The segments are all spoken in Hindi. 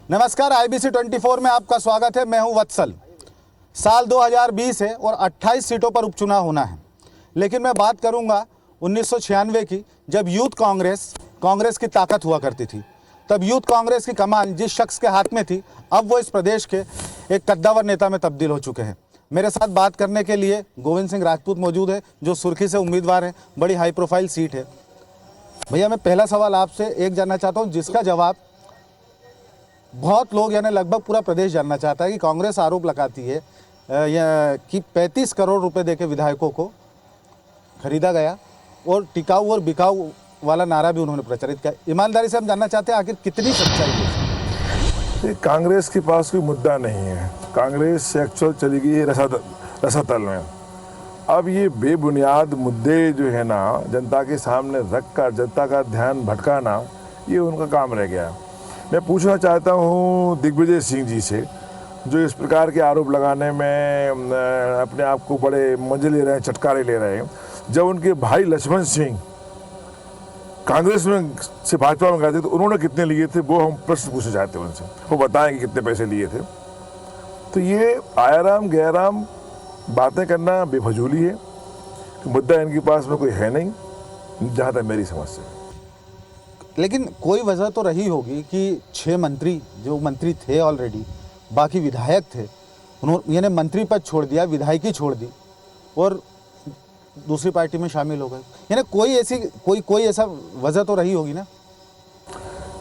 नमस्कार, IBC 24 में आपका स्वागत है। मैं हूं वत्सल। साल 2020 है और 28 सीटों पर उपचुनाव होना है, लेकिन मैं बात करूंगा 1996 की, जब यूथ कांग्रेस की ताकत हुआ करती थी। तब यूथ कांग्रेस की कमान जिस शख्स के हाथ में थी, अब वो इस प्रदेश के एक कद्दावर नेता में तब्दील हो चुके हैं। मेरे साथ बात करने के लिए गोविंद सिंह राजपूत मौजूद है, जो सुर्खी से उम्मीदवार हैं। बड़ी हाई प्रोफाइल सीट है। भैया, मैं पहला सवाल आपसे एक जानना चाहता हूं, जिसका जवाब बहुत लोग यानी लगभग पूरा प्रदेश जानना चाहता है कि कांग्रेस आरोप लगाती है कि 35 करोड़ रुपए देके विधायकों को खरीदा गया और टिकाऊ और बिकाऊ वाला नारा भी उन्होंने प्रचारित किया। ईमानदारी से हम जानना चाहते हैं आखिर कितनी सच्चाई है। कांग्रेस के पास कोई मुद्दा नहीं है। कांग्रेस एक्चुअल चली गई है रसातल में। अब ये बेबुनियाद मुद्दे जो है ना, जनता के सामने रखकर जनता का ध्यान भटकाना, ये उनका काम रह गया। मैं पूछना चाहता हूँ दिग्विजय सिंह जी से, जो इस प्रकार के आरोप लगाने में अपने आप को बड़े मजे ले रहे हैं, चटकारे ले रहे हैं। जब उनके भाई लक्ष्मण सिंह कांग्रेस में से भाजपा में गए थे तो उन्होंने कितने लिए थे, वो हम प्रश्न पूछना चाहते हैं उनसे। वो बताएं कि कितने पैसे लिए थे। तो ये आयाराम गैराम बातें करना बेफजूली है कि मुद्दा इनके पास में कोई है नहीं, जहाँ तक मेरी समझ से। लेकिन कोई वजह तो रही होगी कि 6 मंत्री जो मंत्री थे ऑलरेडी, बाकी विधायक थे, उन्होंने यानी मंत्री पद छोड़ दिया, विधायकी छोड़ दी और दूसरी पार्टी में शामिल हो गए। यानी कोई ऐसा वजह तो रही होगी ना।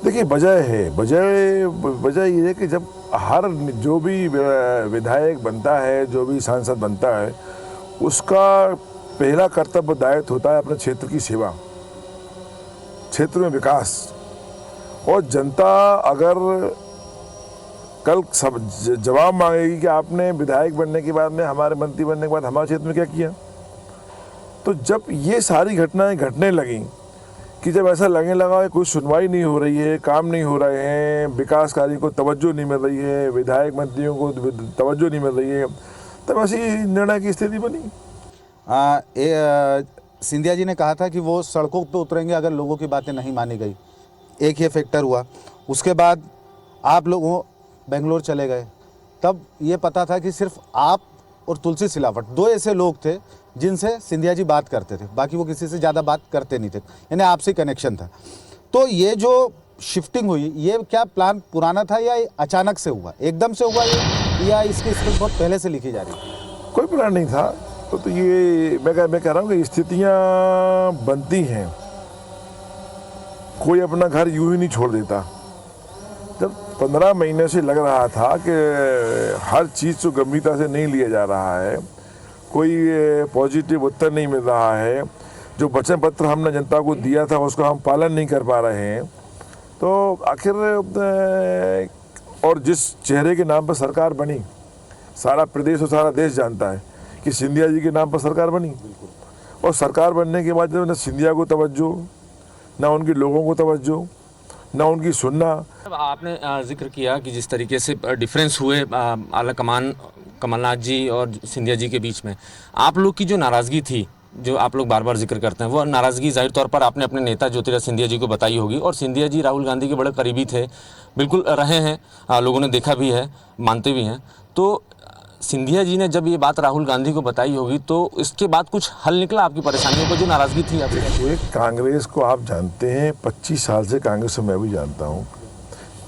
देखिए, वजह ये है कि जब हर जो भी विधायक बनता है, जो भी सांसद बनता है, उसका पहला कर्तव्य दायित्व होता है अपने क्षेत्र की सेवा, क्षेत्र में विकास। और जनता अगर कल सब जवाब मांगेगी कि आपने विधायक बनने के बाद में, हमारे मंत्री बनने के बाद हमारे क्षेत्र में क्या किया, तो जब ये सारी घटनाएं घटने लगीं कि जब ऐसा लगने लगा कि कोई सुनवाई नहीं हो रही है, काम नहीं हो रहे हैं, विकास कार्य को तवज्जो नहीं मिल रही है, विधायक मंत्रियों को तवज्जो नहीं मिल रही है, तब ऐसी निर्णय की स्थिति बनी। सिंधिया जी ने कहा था कि वो सड़कों पे उतरेंगे अगर लोगों की बातें नहीं मानी गई। एक ये फैक्टर हुआ। उसके बाद आप लोग बेंगलोर चले गए। तब ये पता था कि सिर्फ आप और तुलसी सिलावट 2 ऐसे लोग थे जिनसे सिंधिया जी बात करते थे, बाकी वो किसी से ज़्यादा बात करते नहीं थे, यानी आपसे कनेक्शन था। तो ये जो शिफ्टिंग हुई, ये क्या प्लान पुराना था या अचानक से हुआ, एकदम से हुआ या इसकी स्क्रिप्ट बहुत पहले से लिखी जा रही है? कोई प्लान नहीं था। तो ये मैं कह रहा हूँ कि स्थितियाँ बनती हैं, कोई अपना घर यूं ही नहीं छोड़ देता। जब 15 महीने से लग रहा था कि हर चीज़ को गंभीरता से नहीं लिया जा रहा है, कोई पॉजिटिव उत्तर नहीं मिल रहा है, जो वचन पत्र हमने जनता को दिया था उसका हम पालन नहीं कर पा रहे हैं, तो आखिर और जिस चेहरे के नाम पर सरकार बनी, सारा प्रदेश और सारा देश जानता है कि सिंधिया जी के नाम पर सरकार बनी। और सरकार बनने के बाद जब न सिंधिया को तवज्जो, ना उनके लोगों को तवज्जो, ना उनकी सुनना। आपने जिक्र किया कि जिस तरीके से डिफरेंस हुए आला कमान कमलनाथ जी और सिंधिया जी के बीच में, आप लोग की जो नाराज़गी थी, जो आप लोग बार बार जिक्र करते हैं, वो नाराज़गी जाहिर तौर पर आपने अपने नेता ज्योतिरादित्य सिंधिया जी को बताई होगी। और सिंधिया जी राहुल गांधी के बड़े करीबी थे, बिल्कुल रहे हैं, लोगों ने देखा भी है, मानते भी हैं। तो सिंधिया जी ने जब ये बात राहुल गांधी को बताई होगी, तो इसके बाद कुछ हल निकला आपकी परेशानियों को, जो नाराज़गी थी आपकी? तो कांग्रेस को आप जानते हैं, 25 साल से कांग्रेस को मैं भी जानता हूँ।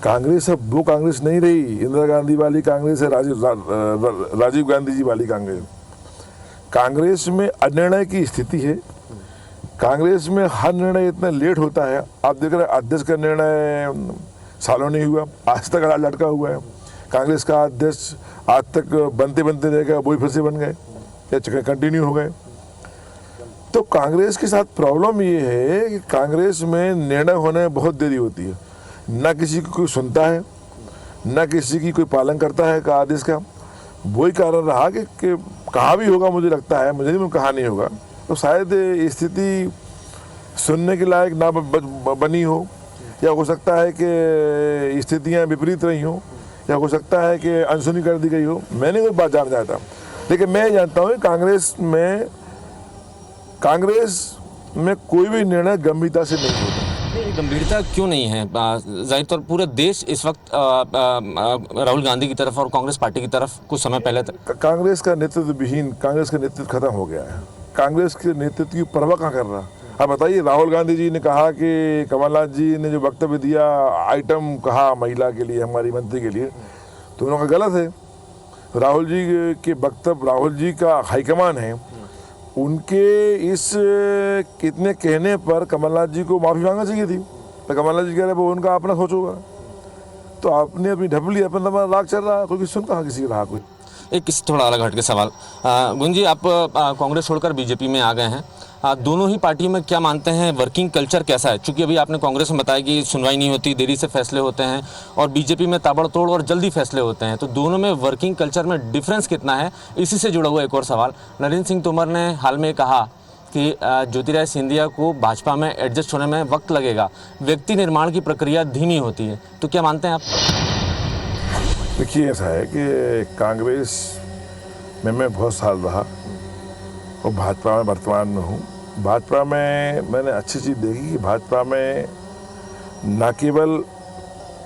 कांग्रेस अब वो कांग्रेस नहीं रही, इंदिरा गांधी वाली कांग्रेस है, राजीव गांधी जी वाली कांग्रेस। कांग्रेस में अनिर्णय की स्थिति है। कांग्रेस में हर निर्णय इतना लेट होता है। आप देख रहे हैं, अध्यक्ष का निर्णय सालों नहीं हुआ, आज तक लटका हुआ है। कांग्रेस का अध्यक्ष आज तक बनते बनते रह गए, वही फिर से बन गए या कंटिन्यू हो गए। तो कांग्रेस के साथ प्रॉब्लम ये है कि कांग्रेस में निर्णय होने में बहुत देरी होती है। ना किसी को कोई सुनता है, ना किसी की कोई पालन करता है का आदेश का। वही कारण रहा कि कहाँ भी होगा, मुझे लगता है, मुझे नहीं कहा नहीं होगा, तो शायद स्थिति सुनने के लायक ना बनी हो, या हो सकता है कि स्थितियाँ विपरीत रही हों, या हो सकता है कि अनसुनी कर दी गई हो। मैंने कोई बात जानना चाहता, लेकिन मैं जानता हूँ कांग्रेस में कोई भी निर्णय गंभीरता से नहीं होता। ये गंभीरता क्यों नहीं है? जाहिर तौर पूरे देश इस वक्त राहुल गांधी की तरफ और कांग्रेस पार्टी की तरफ कुछ समय पहले तक कांग्रेस का नेतृत्व विहीन, कांग्रेस का नेतृत्व खत्म हो गया है। कांग्रेस के नेतृत्व की परवाह कहाँ कर रहा? अब बताइए, राहुल गांधी जी ने कहा कि कमलनाथ जी ने जो वक्तव्य दिया, आइटम कहा महिला के लिए, हमारी मंत्री के लिए, तो उन्होंने कहा गलत है। राहुल जी के वक्तव्य, राहुल जी का हाईकमान है, उनके इस कितने कहने पर कमलनाथ जी को माफ़ी मांगना चाहिए थी। तो कमलनाथ जी कह रहे वो उनका अपना सोच होगा, तो आपने अपनी ढप ली, अपना तुम्हारा राग चल रहा है, कोई सुन कहाँ किसी का रहा कोई। एक किसी थोड़ा अलग हट के सवाल, गुंज जी, आप कांग्रेस छोड़कर बीजेपी में आ गए हैं। दोनों ही पार्टियों में क्या मानते हैं, वर्किंग कल्चर कैसा है? चूंकि अभी आपने कांग्रेस में बताया कि सुनवाई नहीं होती, देरी से फैसले होते हैं, और बीजेपी में ताबड़तोड़ और जल्दी फैसले होते हैं, तो दोनों में वर्किंग कल्चर में डिफरेंस कितना है? इसी से जुड़ा हुआ एक और सवाल, नरेंद्र सिंह तोमर ने हाल में कहा कि ज्योतिरादित्य सिंधिया को भाजपा में एडजस्ट होने में वक्त लगेगा, व्यक्ति निर्माण की प्रक्रिया धीमी होती है, तो क्या मानते हैं आप? देखिए, ऐसा है कि कांग्रेस में मैं बहुत साल रहा और भाजपा में वर्तमान में हूँ। भाजपा में मैंने अच्छी चीज़ देखी कि भाजपा में न केवल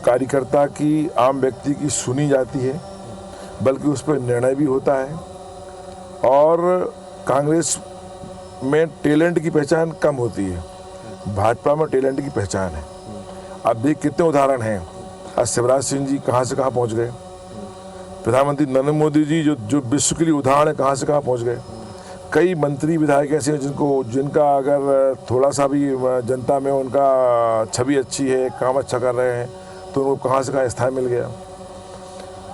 कार्यकर्ता की, आम व्यक्ति की सुनी जाती है, बल्कि उस पर निर्णय भी होता है। और कांग्रेस में टैलेंट की पहचान कम होती है, भाजपा में टैलेंट की पहचान है। अब देख कितने उदाहरण हैं, आज शिवराज सिंह जी कहाँ से कहाँ पहुँच गए, प्रधानमंत्री नरेंद्र मोदी जी जो विश्व के लिए उदाहरण है, कहाँ से कहाँ पहुँच गए। कई मंत्री विधायक ऐसे हैं जिनका अगर थोड़ा सा भी जनता में उनका छवि अच्छी है, काम अच्छा कर रहे हैं, तो उनको कहाँ से कहाँ स्थान मिल गया।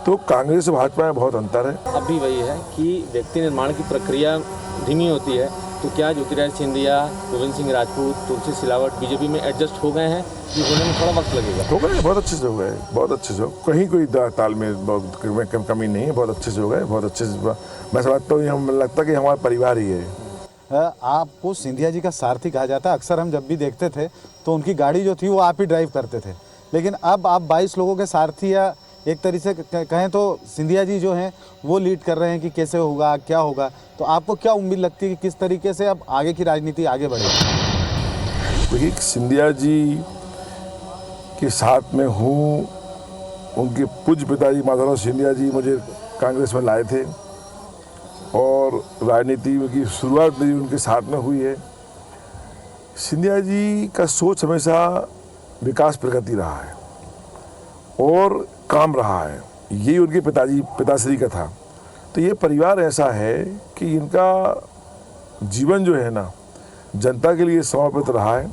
तो कांग्रेस और भाजपा में बहुत अंतर है। अब भी वही है कि व्यक्ति निर्माण की प्रक्रिया धीमी होती है, तो क्या ज्योतिरादित्य सिंधिया, गोविंद सिंह राजपूत, तुलसी सिलावट बीजेपी में एडजस्ट हो गए हैं कि होने में थोड़ा वक्त लगेगा? हो गए, बहुत अच्छे से हो गए, बहुत अच्छे से हो, कहीं कोई तालमेल बहुत कमी नहीं है, बहुत अच्छे से हो गए, बहुत अच्छे से। मैं समझता हूँ, हमें लगता है कि हमारा परिवार ही है। आपको सिंधिया जी का सारथी कहा जाता है। अक्सर हम जब भी देखते थे तो उनकी गाड़ी जो थी वो आप ही ड्राइव करते थे, लेकिन अब आप 22 लोगों के सारथी, या एक तरीके से कहें तो सिंधिया जी जो हैं वो लीड कर रहे हैं कि कैसे होगा, क्या होगा। तो आपको क्या उम्मीद लगती है कि किस तरीके से अब आगे की राजनीति आगे बढ़ेगी? देखिए, सिंधिया जी के साथ में हूँ, उनके पूज्य पिताजी माधवराव सिंधिया जी मुझे कांग्रेस में लाए थे और राजनीति की शुरुआत मेरी उनके साथ में हुई है। सिंधिया जी का सोच हमेशा विकास प्रगति रहा है और काम रहा है, यही उनके पिताश्री का था। तो ये परिवार ऐसा है कि इनका जीवन जो है ना, जनता के लिए समर्पित रहा है,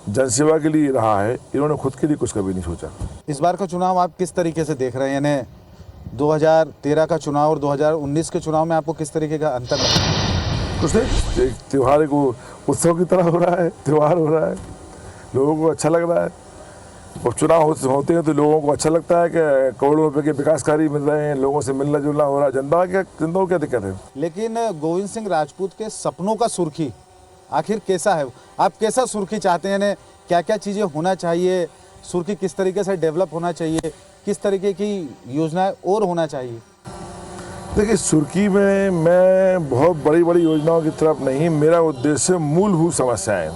जनसेवा के लिए रहा है। इन्होंने खुद के लिए कुछ कभी नहीं सोचा। इस बार का चुनाव आप किस तरीके से देख रहे हैं? यानी 2013 का चुनाव और 2019 के चुनाव में आपको किस तरीके का अंतर लगता है? कुछ नहीं, एक त्यौहार को उत्सव की तरह हो रहा है, त्यौहार हो रहा है, लोगों को अच्छा लग रहा है। और चुनाव होते हैं तो लोगों को अच्छा लगता है कि करोड़ों रुपए के विकास कार्य मिल रहे हैं, लोगों से मिलना जुलना हो रहा है। जनता को क्या दिक्कत है? लेकिन गोविंद सिंह राजपूत के सपनों का सुर्खी आखिर कैसा है? आप कैसा सुर्खी चाहते हैं? क्या क्या चीज़ें होना चाहिए? सुर्खी किस तरीके से डेवलप होना चाहिए? किस तरीके की योजनाएं और होना चाहिए? देखिए, सुर्खी में मैं बहुत बड़ी बड़ी योजनाओं की तरफ नहीं, मेरा उद्देश्य मूलभूत समस्याएं,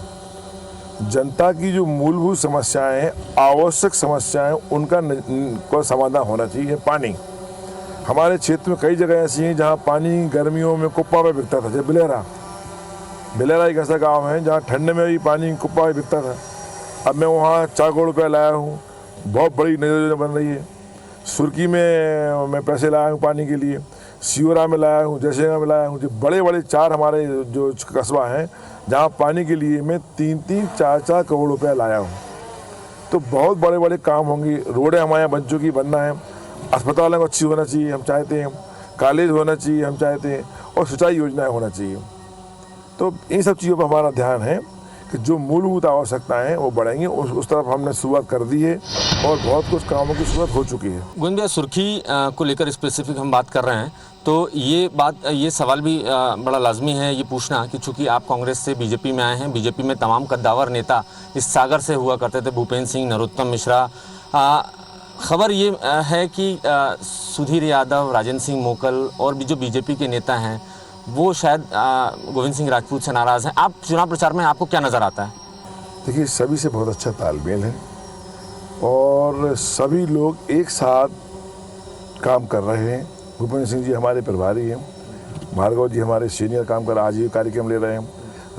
जनता की जो मूलभूत समस्याएं हैं, आवश्यक समस्याएं, उनका समाधान होना चाहिए। पानी, हमारे क्षेत्र में कई जगह ऐसी हैं जहां पानी गर्मियों में कुप्पा में बिकता था। जैसे बिलेरा एक ऐसा गांव है जहां ठंड में भी पानी कुप्पा में बिकता था। अब मैं वहां 4 करोड़ रुपये लाया हूँ, बहुत बड़ी नई योजना बन रही है। सुर्खी में मैं पैसे लाया हूँ पानी के लिए, सियोरा में लाया हूँ, जैसलमेर में लाया हूँ। जो बड़े बड़े 4 हमारे जो कस्बा हैं जहाँ पानी के लिए मैं 3-3, 4-4 करोड़ रुपया लाया हूँ। तो बहुत बड़े बड़े काम होंगे। रोडें हमारे यहाँ बन चुकी, बनना है। अस्पतालों को अच्छी होना चाहिए हम चाहते हैं, कॉलेज होना चाहिए हम चाहते हैं, और सिंचाई योजनाएं होना चाहिए। तो इन सब चीज़ों पर हमारा ध्यान है कि जो मूलभूत आवश्यकताएं हैं वो बढ़ेंगी। उस तरफ हमने शुरुआत कर दी है और बहुत कुछ कामों की शुरुआत हो चुकी है। गोविंद भैया, सुर्खी को लेकर स्पेसिफिक हम बात कर रहे हैं, तो ये सवाल भी बड़ा लाजमी है ये पूछना कि चूंकि आप कांग्रेस से बीजेपी में आए हैं, बीजेपी में तमाम कद्दावर नेता इस सागर से हुआ करते थे, भूपेंद्र सिंह, नरोत्तम मिश्रा। खबर ये है कि सुधीर यादव, राजेंद्र सिंह मोकल और भी जो बीजेपी के नेता हैं वो शायद गोविंद सिंह राजपूत से नाराज़ हैं। आप चुनाव प्रचार में आपको क्या नज़र आता है? देखिए सभी से बहुत अच्छा तालमेल है और सभी लोग एक साथ काम कर रहे हैं। भूपेंद्र सिंह जी हमारे प्रभारी हैं, भार्गव जी हमारे सीनियर काम कर आजीव कार्यक्रम ले रहे हैं,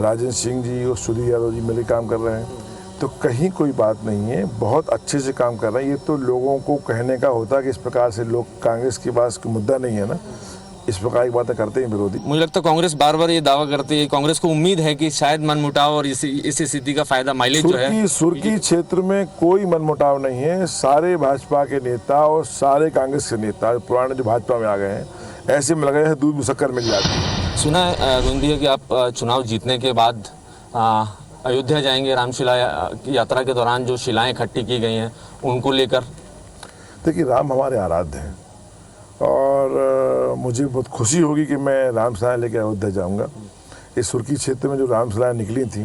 राजेंद्र सिंह जी और सुधीर यादव जी मिलकर काम कर रहे हैं। तो कहीं कोई बात नहीं है, बहुत अच्छे से काम कर रहे हैं। ये तो लोगों को कहने का होता है कि इस प्रकार से लोग कांग्रेस के पास कोई मुद्दा नहीं है ना, इस प्रकार की बातें करते हैं विरोधी। मुझे लगता है कांग्रेस बार बार ये दावा करती है, कांग्रेस को उम्मीद है कि शायद मनमुटाव और इस स्थिति का फायदा माइलेज जो है। सुर्खी क्षेत्र में कोई मनमुटाव नहीं है। सारे भाजपा के नेता और सारे कांग्रेस के नेता पुराने जो भाजपा में आ गए हैं, ऐसे में लगे हैं दूध में शक्कर मिल जाती है। सुना है गोविंद कि आप चुनाव जीतने के बाद अयोध्या जाएंगे, रामशिला की यात्रा के दौरान जो शिलाएं इकट्ठी की गई हैं उनको लेकर। देखिए राम हमारे आराध्य हैं और मुझे बहुत खुशी होगी कि मैं रामशिलाएं लेकर अयोध्या जाऊंगा। इस सुर्खी क्षेत्र में जो रामशिलाएं निकली थी,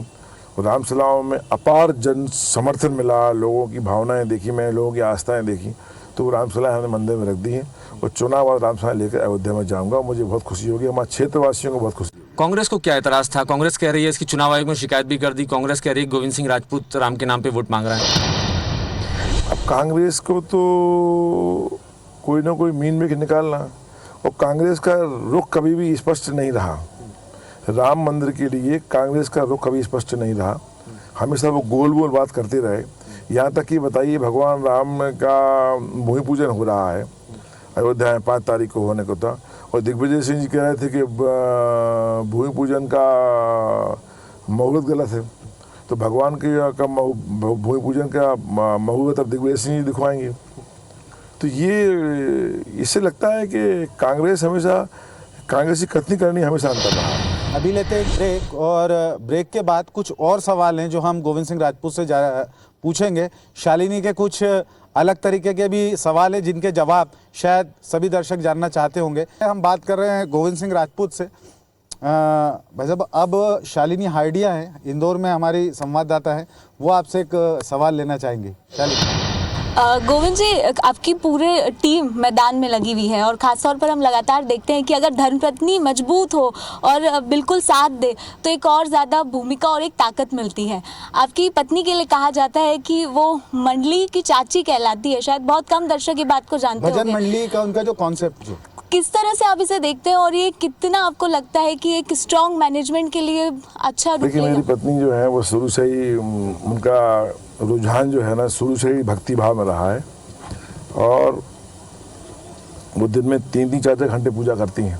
रामशिलाओं में अपार जन समर्थन मिला, लोगों की भावनाएं देखी, मैं लोगों की आस्थाएं देखी, तो वो रामशिलाएं हमने मंदिर में रख दी हैं और चुनाव बाद रामशिलाएं लेकर अयोध्या में जाऊंगा। मुझे बहुत खुशी होगी, हमारे क्षेत्रवासियों को बहुत खुशी। कांग्रेस को क्या एतराज था? कांग्रेस कह रही है इसकी चुनाव आयोग में शिकायत भी कर दी। कांग्रेस कह रही है गोविंद सिंह राजपूत राम के नाम पे वोट मांग रहे हैं। अब कांग्रेस को तो कोई ना कोई मीन में निकालना, और कांग्रेस का रुख कभी भी स्पष्ट नहीं रहा। राम मंदिर के लिए कांग्रेस का रुख कभी स्पष्ट नहीं रहा, हमेशा वो गोल गोल बात करते रहे। यहाँ तक कि बताइए भगवान राम का भूमि पूजन हो रहा है अयोध्या में, 5 तारीख को होने को था, और दिग्विजय सिंह जी कह रहे थे कि भूमि पूजन का मुहूर्त गलत है। तो भगवान का भूमि पूजन का मुहूर्त अब दिग्विजय सिंह जी दिखवाएंगे। तो ये इससे लगता है कि कांग्रेस हमेशा कांग्रेसी कथनी करनी हमेशा अंतर रहा है। अभी लेते हैं ब्रेक, और ब्रेक के बाद कुछ और सवाल हैं जो हम गोविंद सिंह राजपूत से पूछेंगे। शालिनी के कुछ अलग तरीके के भी सवाल हैं जिनके जवाब शायद सभी दर्शक जानना चाहते होंगे। हम बात कर रहे हैं गोविंद सिंह राजपूत से। भाई साहब, अब शालिनी हाइडिया है, इंदौर में हमारी संवाददाता है, वो आपसे एक सवाल लेना चाहेंगे। शालिनी। गोविंद जी, आपकी पूरे टीम मैदान में लगी हुई है और ख़ासतौर पर हम लगातार देखते हैं कि अगर धर्मपत्नी मजबूत हो और बिल्कुल साथ दे तो एक और ज़्यादा भूमिका और एक ताकत मिलती है। आपकी पत्नी के लिए कहा जाता है कि वो मंडली की चाची कहलाती है। शायद बहुत कम दर्शक ये बात को जानते हैं। भजन मंडली का उनका जो कॉन्सेप्ट, जो किस तरह से आप इसे देखते हैं और ये कितना आपको लगता है कि एक स्ट्रॉन्ग मैनेजमेंट के लिए अच्छा रूप देखिए मेरी पत्नी जो है वो शुरू से ही उनका रुझान जो है ना शुरू से ही भक्ति भाव में रहा है, और वो दिन में 3-3 4-4 घंटे पूजा करती हैं।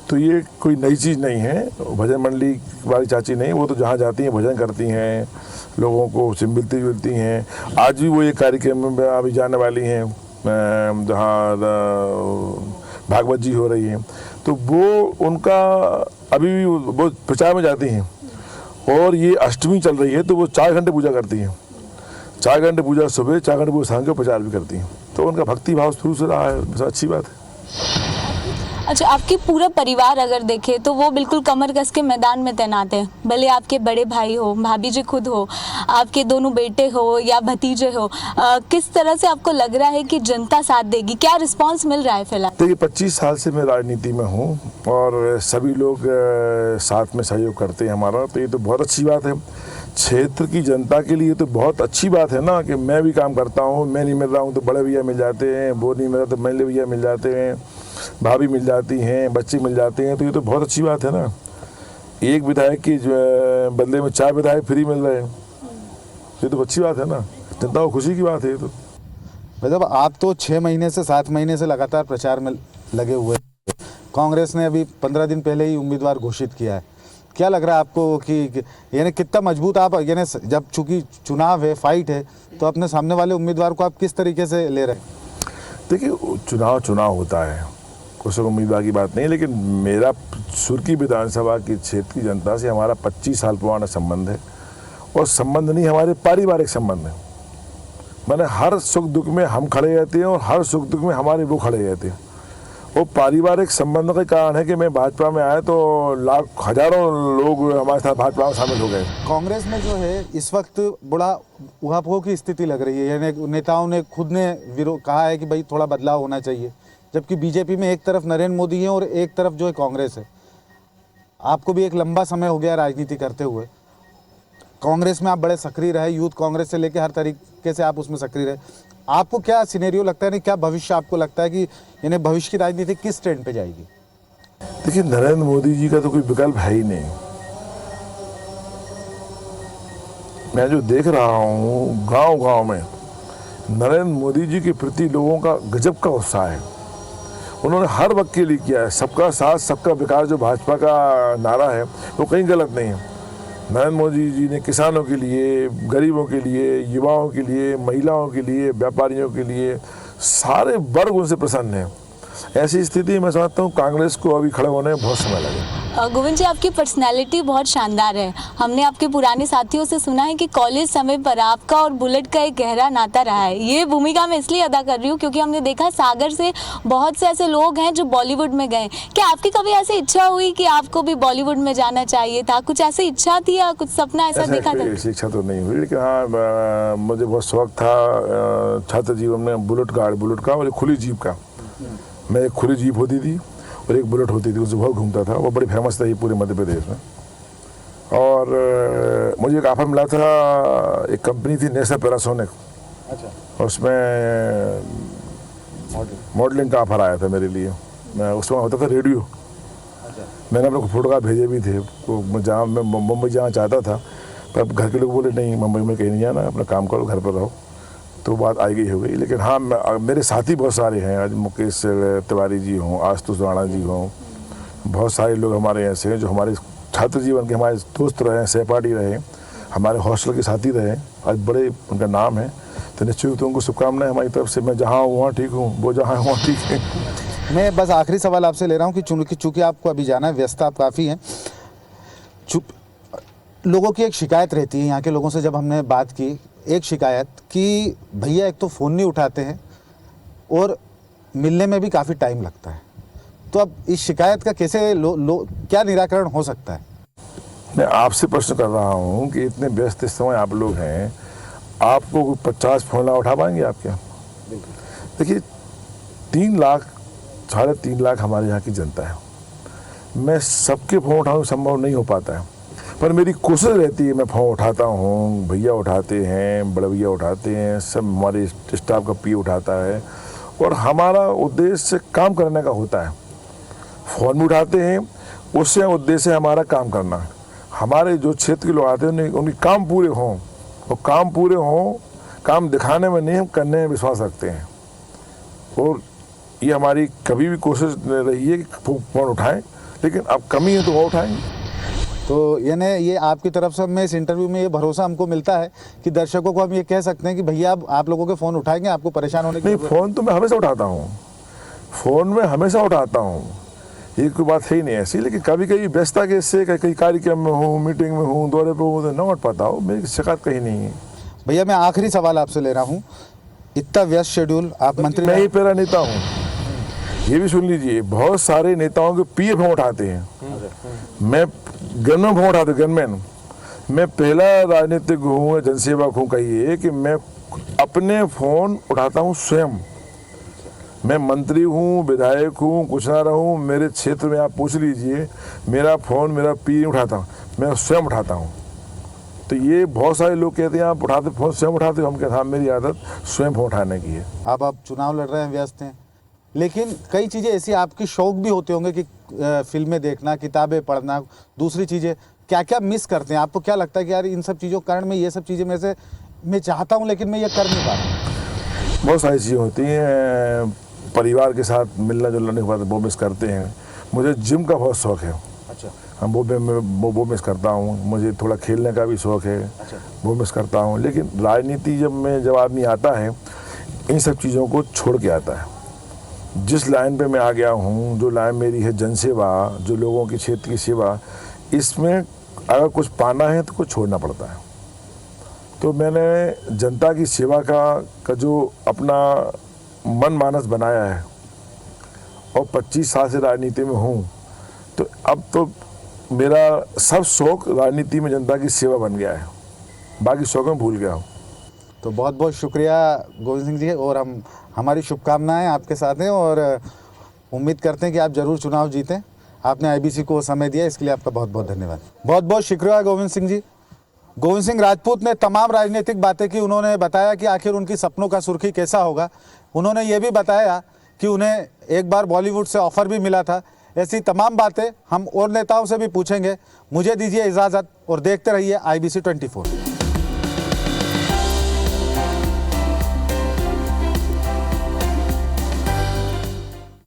तो ये कोई नई चीज़ नहीं है, भजन मंडली वाली चाची नहीं, वो तो जहाँ जाती हैं भजन करती हैं, लोगों को से मिलती जुलती हैं। आज भी वो ये कार्यक्रम में अभी जाने वाली हैं जहाँ भागवत जी हो रही है, तो वो उनका अभी भी वो प्रचार में जाती हैं। और ये अष्टमी चल रही है तो वो 4 घंटे पूजा करती हैं, 4 घंटे पूजा सुबह, 4 घंटे पूजा शाम को प्रचार भी करती हैं। तो उनका भक्ति भाव शुरू से रहा है, बस अच्छी बात है। अच्छा, आपके पूरा परिवार अगर देखे तो वो बिल्कुल कमर कस के मैदान में तैनात है। भले आपके बड़े भाई हो, भाभी जी खुद हो, आपके दोनों बेटे हो या भतीजे हो, किस तरह से आपको लग रहा है कि जनता साथ देगी? क्या रिस्पांस मिल रहा है फिलहाल? देखिए 25 साल से मैं राजनीति में हूँ और सभी लोग साथ में सहयोग करते हैं हमारा, तो ये तो बहुत अच्छी बात है। क्षेत्र की जनता के लिए तो बहुत अच्छी बात है ना कि मैं भी काम करता हूँ, मैं नहीं मिल रहा हूँ तो बड़े भैया मिल जाते हैं, वो नहीं मिल रहा तो महिला भैया मिल जाते हैं, भाभी मिल जाती हैं, बच्चे मिल जाते हैं। तो ये तो बहुत अच्छी बात है ना। एक विधायक की बदले में 4 विधायक फ्री मिल रहे हैं, ये तो अच्छी बात है ना, जनता को खुशी की बात है ये तो। मतलब आप तो 6 महीने से 7 महीने से लगातार प्रचार में लगे हुए। कांग्रेस ने अभी 15 दिन पहले ही उम्मीदवार घोषित किया है। क्या लग रहा है आपको कि यानी कितना मजबूत आप, यानी जब चूंकि चुनाव है, फाइट है, तो अपने सामने वाले उम्मीदवार को आप किस तरीके से ले रहे हैं? देखिए चुनाव होता है, कुछ उम्मीदवार की बात नहीं, लेकिन मेरा सुर्खी विधानसभा की क्षेत्र की जनता से हमारा 25 साल पुराना संबंध है, और संबंध नहीं हमारे पारिवारिक संबंध है। मैंने हर सुख दुख में हम खड़े रहते हैं और हर सुख दुख में हमारे वो खड़े रहते हैं। वो पारिवारिक संबंध के कारण है कि मैं भाजपा में आया तो हजारों लोग हमारे साथ भाजपा में शामिल हो गए। कांग्रेस में जो है इस वक्त बड़ा उहापोह की स्थिति लग रही है, यानी नेताओं ने खुद ने विरोध कहा है कि भाई थोड़ा बदलाव होना चाहिए, जबकि बीजेपी में एक तरफ नरेंद्र मोदी है और एक तरफ जो है कांग्रेस है। आपको भी एक लंबा समय हो गया राजनीति करते हुए, कांग्रेस में आप बड़े सक्रिय रहे, यूथ कांग्रेस से लेकर हर तरीके से आप उसमें सक्रिय रहे। आपको क्या सिनेरियो लगता है, नहीं क्या भविष्य आपको लगता है कि यानी भविष्य की राजनीति किस ट्रेंड पे जाएगी? देखिए, नरेंद्र मोदी जी का तो कोई विकल्प है ही नहीं। मैं जो देख रहा हूँ गांव-गांव में नरेंद्र मोदी जी के प्रति लोगों का गजब का उत्साह है। उन्होंने हर वक्त के लिए किया है। सबका साथ सबका विकास जो भाजपा का नारा है वो कहीं गलत नहीं है। नरेंद्र मोदी जी ने किसानों के लिए, गरीबों के लिए, युवाओं के लिए, महिलाओं के लिए, व्यापारियों के लिए सारे वर्ग उनसे प्रसन्न हैं। ऐसी स्थिति मैं समझता हूँ कांग्रेस को अभी खड़े होने में बहुत समय लगेगा। गोविंद जी, आपकी पर्सनालिटी बहुत शानदार है। हमने आपके पुराने साथियों से सुना है कि कॉलेज समय पर आपका और बुलेट का एक गहरा नाता रहा है। ये भूमिका मैं इसलिए अदा कर रही हूँ क्योंकि हमने देखा सागर से बहुत से ऐसे लोग हैं जो बॉलीवुड में गए। क्या आपकी कभी ऐसी इच्छा हुई कि आपको भी बॉलीवुड में जाना चाहिए था? कुछ ऐसी इच्छा थी या कुछ सपना ऐसा देखा था? ऐसी इच्छा तो नहीं हुई, लेकिन हाँ मुझे बहुत शौक था छात्र जीवन में बुलेट का और एक खुली जीप का। मैं एक खुली जीप होती थी और एक बुलेट होती थी, उससे बहुत घूमता था। वो बड़ी फेमस था ये पूरे मध्य प्रदेश में। और मुझे एक ऑफर मिला था, एक कंपनी थी नेशनल पैनासोनिक। अच्छा। उसमें मॉडलिंग का ऑफर आया था मेरे लिए। मैं उसमें होता था रेडियो। अच्छा। मैंने अपने फोटोग्राफ भेजे भी थे। तो जहाँ मैं मुंबई जाना चाहता था, पर घर के लोग बोले नहीं, मुंबई में कहीं नहीं जाना, अपना काम करो, घर पर रहो। तो बात आ गई हो गई। लेकिन हाँ, मेरे साथी बहुत सारे हैं। आज मुकेश तिवारी जी हों, आशुतोष राणा जी हों, बहुत सारे लोग हमारे ऐसे हैं जो हमारे छात्र जीवन के हमारे दोस्त रहे, सहपाठी रहे, हमारे हॉस्टल के साथी रहे। आज बड़े उनका नाम है। तो निश्चित रूप से उनको शुभकामनाएं हमारी तरफ से। मैं जहाँ हूँ वहाँ ठीक हूँ, वो जहाँ है वहाँ ठीक है। मैं बस आखिरी सवाल आपसे ले रहा हूँ कि चूँकि आपको अभी जाना है, व्यस्तता आप काफ़ी हैं, लोगों की एक शिकायत रहती है, यहाँ के लोगों से जब हमने बात की, एक शिकायत कि भैया एक तो फ़ोन नहीं उठाते हैं और मिलने में भी काफ़ी टाइम लगता है। तो अब इस शिकायत का कैसे क्या निराकरण हो सकता है? मैं आपसे प्रश्न कर रहा हूँ कि इतने व्यस्त इस समय आप लोग हैं, आपको 50 फोन ना उठा पाएंगे आप क्या? देखिए, 3 लाख 3.5 लाख हमारे यहाँ की जनता है। मैं सबके फ़ोन उठाना संभव नहीं हो पाता है, पर मेरी कोशिश रहती है। मैं फ़ोन उठाता हूँ, भैया उठाते हैं, बड़े भैया उठाते हैं, सब हमारे स्टाफ का पी उठाता है। और हमारा उद्देश्य काम करने का होता है। फ़ोन भी उठाते हैं, उससे उद्देश्य हमारा काम करना। हमारे जो क्षेत्र के लोग आते हैं उनके काम पूरे हों, और काम पूरे हों, काम दिखाने में नहीं, हम करने में विश्वास रखते हैं। और ये हमारी कभी भी कोशिश रही है कि फ़ोन उठाएं, लेकिन अब कमी है तो वो उठाएंगे। तो यानी ये आपकी तरफ से मैं इस इंटरव्यू में ये भरोसा हमको मिलता है कि दर्शकों को हम ये कह सकते हैं कि भैया आप लोगों के फ़ोन उठाएंगे, आपको परेशान होने की नहीं, फ़ोन तो मैं हमेशा उठाता हूँ, फ़ोन में हमेशा उठाता हूँ, ये कोई बात है ही नहीं ऐसी। लेकिन कभी कभी व्यस्तता के इससे कहीं कार्यक्रम में हूँ, मीटिंग में हूँ, दौरे पर हूँ, तो न उठ पाता हूँ। मेरी शिकायत कहीं नहीं है। भैया मैं आखिरी सवाल आपसे ले रहा हूँ, इतना व्यस्त शेड्यूल, आप मंत्री, मैं ही पहला नेता हूँ, ये भी सुन लीजिए। बहुत सारे नेताओं के पीए फोन उठाते हैं, मैं गनमैन फोन उठाते, गनमैन। मैं पहला राजनीतिक हूँ, जनसेवक हूँ, कहिए कि मैं अपने फ़ोन उठाता हूँ स्वयं। मैं मंत्री हूँ, विधायक हूँ, कुछ ना रहूँ, मेरे क्षेत्र में आप पूछ लीजिए, मेरा फ़ोन मेरा पी उठाता हूँ, मैं स्वयं उठाता हूँ। तो ये बहुत सारे लोग कहते हैं आप उठाते फ़ोन स्वयं उठाते हो। हम कहते हैं मेरी आदत स्वयं फ़ोन उठाने की है। अब आप चुनाव लड़ रहे हैं, व्यस्त हैं, लेकिन कई चीज़ें ऐसी आपकी शौक भी होते होंगे कि फिल्में देखना, किताबें पढ़ना, दूसरी चीज़ें, क्या क्या मिस करते हैं? आपको क्या लगता है कि यार इन सब चीज़ों के कारण मैं ये सब चीज़ें में से मैं चाहता हूँ लेकिन मैं ये कर नहीं पा रहा? बहुत सारी चीज़ें होती हैं, परिवार के साथ मिलना जुलने के बाद वो मिस करते हैं। मुझे जिम का बहुत शौक़ है। अच्छा। हम वो मिस करता हूँ। मुझे थोड़ा खेलने का भी शौक़ है। अच्छा। वो मिस करता हूँ। लेकिन राजनीति जब आदमी आता है, इन सब चीज़ों को छोड़ के आता है। जिस लाइन पे मैं आ गया हूँ, जो लाइन मेरी है जनसेवा, जो लोगों के क्षेत्र की सेवा, इसमें अगर कुछ पाना है तो कुछ छोड़ना पड़ता है। तो मैंने जनता की सेवा का जो अपना मन मानस बनाया है, और 25 साल से राजनीति में हूँ, तो अब तो मेरा सब शौक़ राजनीति में जनता की सेवा बन गया है, बाकी शौक़ में भूल गया हूँ। तो बहुत बहुत शुक्रिया गोविंद सिंह जी, और हमारी शुभकामनाएं आपके साथ हैं, और उम्मीद करते हैं कि आप ज़रूर चुनाव जीतें। आपने आईबीसी को समय दिया, इसके लिए आपका बहुत बहुत धन्यवाद। बहुत बहुत शुक्रिया गोविंद सिंह जी। गोविंद सिंह राजपूत ने तमाम राजनीतिक बातें की। उन्होंने बताया कि आखिर उनकी सपनों का सुर्खी कैसा होगा। उन्होंने ये भी बताया कि उन्हें एक बार बॉलीवुड से ऑफ़र भी मिला था। ऐसी तमाम बातें हम और नेताओं से भी पूछेंगे। मुझे दीजिए इजाज़त और देखते रहिए IBC 24।